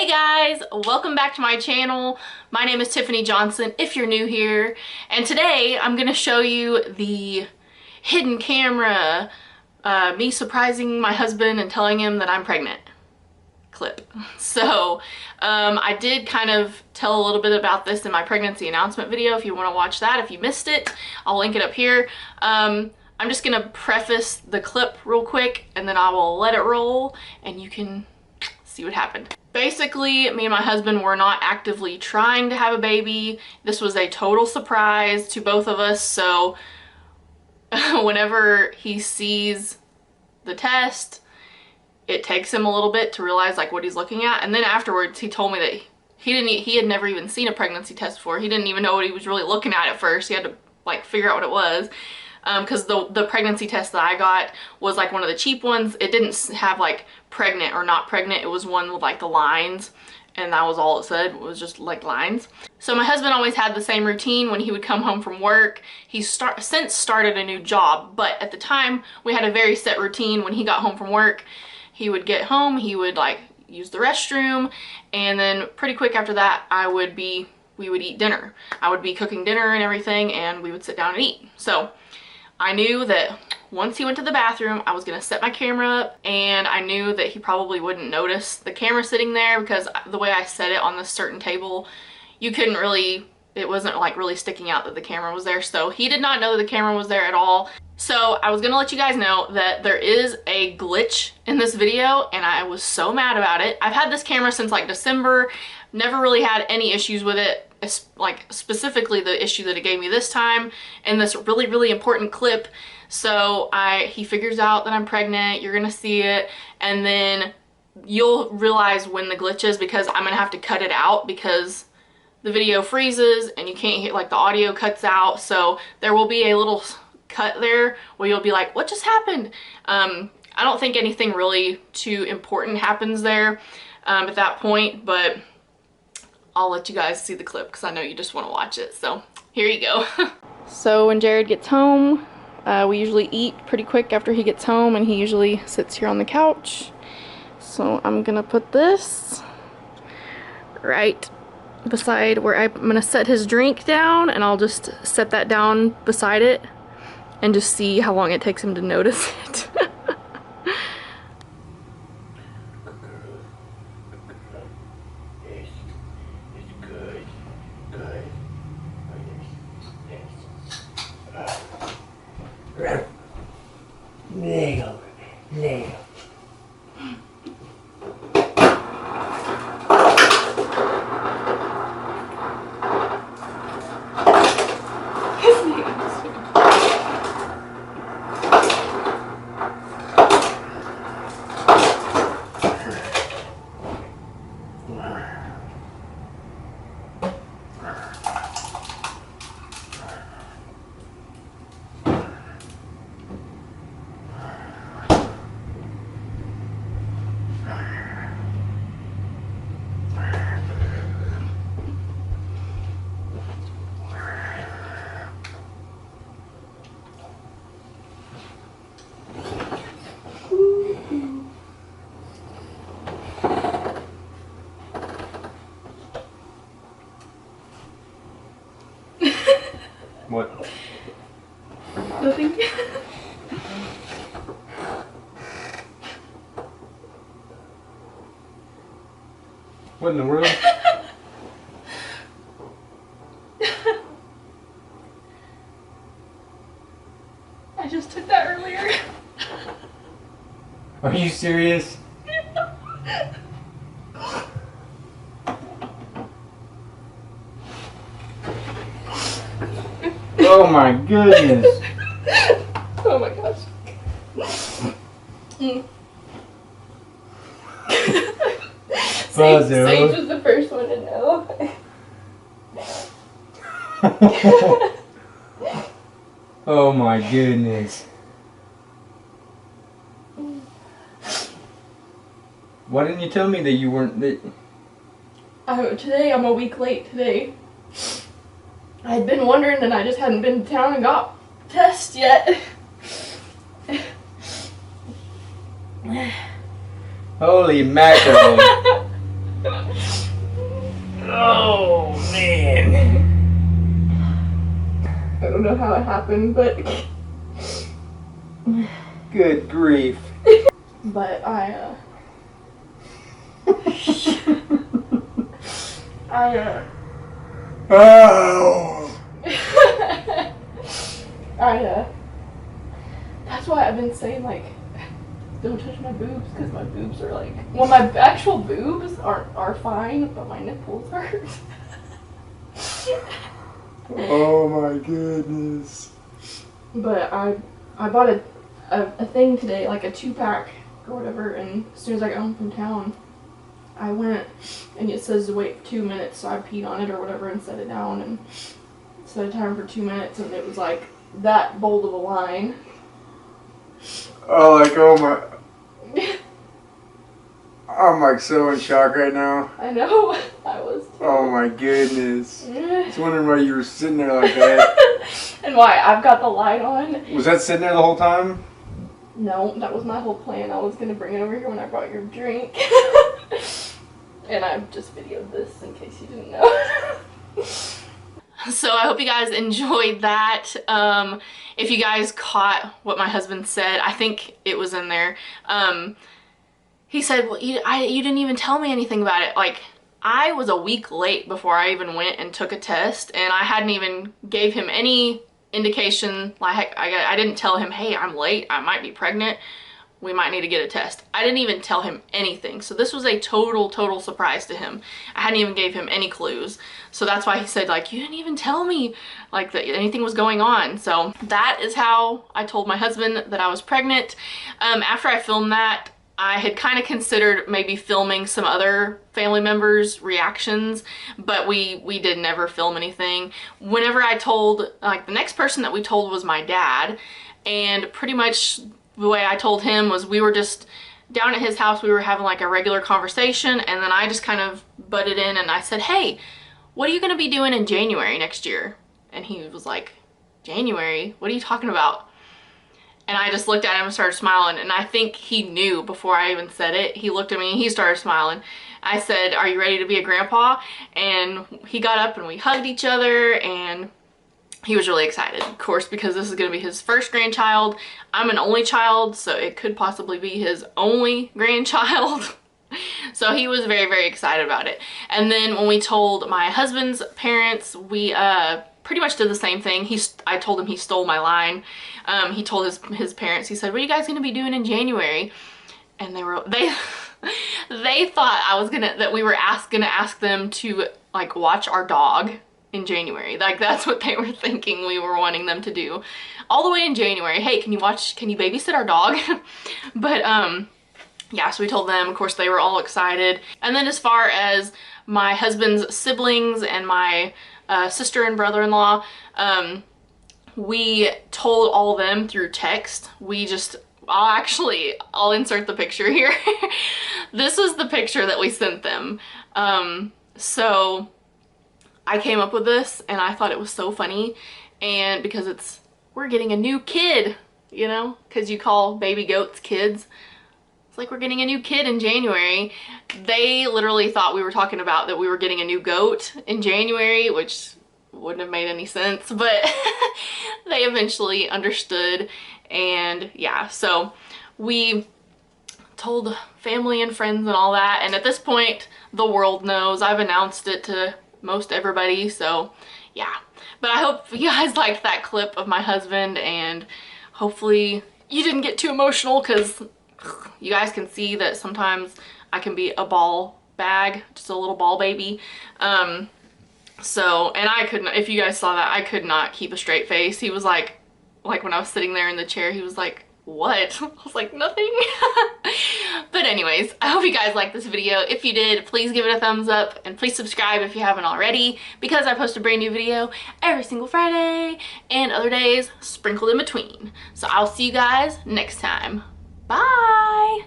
Hey guys, welcome back to my channel. My name is Tiffany Johnson if you're new here, and today I'm going to show you the hidden camera, me surprising my husband and telling him that I'm pregnant clip. So I did kind of tell a little bit about this in my pregnancy announcement video. If you want to watch that, if you missed it, I'll link it up here. I'm just going to preface the clip real quick and then I will let it roll and you can see what happened. Basically, me and my husband were not actively trying to have a baby. This was a total surprise to both of us. So whenever he sees the test, it takes him a little bit to realize like what he's looking at. And then afterwards, he told me that he had never even seen a pregnancy test before. He didn't even know what he was really looking at first. He had to like figure out what it was. Because the pregnancy test that I got was like one of the cheap ones. It didn't have like pregnant or not pregnant. It was one with like the lines, and that was all it said. It was just like lines. So my husband always had the same routine when he would come home from work. He's since started a new job, but at the time we had a very set routine. When he got home from work, he would get home, he would like use the restroom, and then pretty quick after that we would eat dinner. I would be cooking dinner and everything, and we would sit down and eat. So I knew that once he went to the bathroom, I was going to set my camera up, and I knew that he probably wouldn't notice the camera sitting there because the way I set it on this certain table, you couldn't really, it wasn't like really sticking out that the camera was there. So he did not know that the camera was there at all. So I was going to let you guys know that there is a glitch in this video, and I was so mad about it. I've had this camera since like December, never really had any issues with it. Like specifically the issue that it gave me this time in this really important clip. So he figures out that I'm pregnant, you're gonna see it, and then you'll realize when the glitch is, because I'm gonna have to cut it out because the video freezes and you can't hear, like the audio cuts out. So there will be a little cut there where you'll be like, what just happened? I don't think anything really too important happens there at that point, but I'll let you guys see the clip because I know you just want to watch it. So here you go. So when Jared gets home, we usually eat pretty quick after he gets home, and he usually sits here on the couch. So I'm gonna put this right beside where I'm gonna set his drink down, and I'll just set that down beside it and just see how long it takes him to notice it. Lego. What? Nothing. What in the world? I just took that earlier. Are you serious? Oh my goodness. Oh my gosh. Sage was the first one to know. Oh my goodness. Why didn't you tell me that you weren't Today I'm a week late today. I had been wondering and I just hadn't been to town and got test yet. Holy mackerel. know how it happened, but Good grief. but Oh. that's why I've been saying, like, don't touch my boobs, because my boobs are like, well, my actual boobs are fine, but my nipples hurt. Oh my goodness. But I bought a thing today, like a 2-pack or whatever, and as soon as I got home from town, I went, and it says to wait for 2 minutes, so I peed on it or whatever and set it down and set a timer for 2 minutes, and it was like that bold of a line. Oh, like, oh my. I'm like so in shock right now. I know, I was too. Oh my goodness. I was wondering why you were sitting there like that. And why? I've got the light on. Was that sitting there the whole time? No, that was my whole plan. I was going to bring it over here when I brought your drink. And I just videoed this in case you didn't know. So I hope you guys enjoyed that. If you guys caught what my husband said, I think it was in there. He said, well, you didn't even tell me anything about it. Like, I was a week late before I even went and took a test, and I hadn't even gave him any indication. Like, I didn't tell him, hey, I'm late, I might be pregnant, we might need to get a test. I didn't even tell him anything. So this was a total surprise to him. I hadn't even gave him any clues. So that's why he said, like, you didn't even tell me like that anything was going on. So that is how I told my husband that I was pregnant. After I filmed that, I had kind of considered maybe filming some other family members' reactions, but we did never film anything. Whenever I told, like, the next person that we told was my dad, and pretty much the way I told him was we were just down at his house, we were having like a regular conversation, and then I just kind of butted in and I said, hey, what are you gonna be doing in January next year? And he was like, January? What are you talking about? And I just looked at him and started smiling, and I think he knew before I even said it. He looked at me and he started smiling. I said, are you ready to be a grandpa? And he got up and we hugged each other, and he was really excited, of course, because this is going to be his first grandchild. I'm an only child, so it could possibly be his only grandchild. So he was very excited about it. And then when we told my husband's parents, we pretty much did the same thing. I told him he stole my line. He told his parents, he said, what are you guys going to be doing in January? And they thought that we were gonna ask them to, like, watch our dog in January. Like, that's what they were thinking we were wanting them to do. All the way in January. Hey, can you babysit our dog? But yeah, so we told them. Of course, they were all excited. And then as far as my husband's siblings and my sister and brother-in-law, we told all of them through text. I'll insert the picture here. This was the picture that we sent them. So I came up with this, and I thought it was so funny, and because we're getting a new kid, you know, because you call baby goats kids. It's like we're getting a new kid in January. They literally thought we were talking about that we were getting a new goat in January, which wouldn't have made any sense, but they eventually understood. And yeah, so we told family and friends and all that, and at this point the world knows. I've announced it to most everybody, so yeah. But I hope you guys liked that clip of my husband, and hopefully you didn't get too emotional, because you guys can see that sometimes I can be a ball bag, just a little ball baby. So, and I couldn't, if you guys saw that, I could not keep a straight face. He was like when I was sitting there in the chair, he was like, what? I was like, nothing. But anyways, I hope you guys liked this video. If you did, please give it a thumbs up, and please subscribe if you haven't already, because I post a brand new video every single Friday and other days sprinkled in between. So I'll see you guys next time. Bye!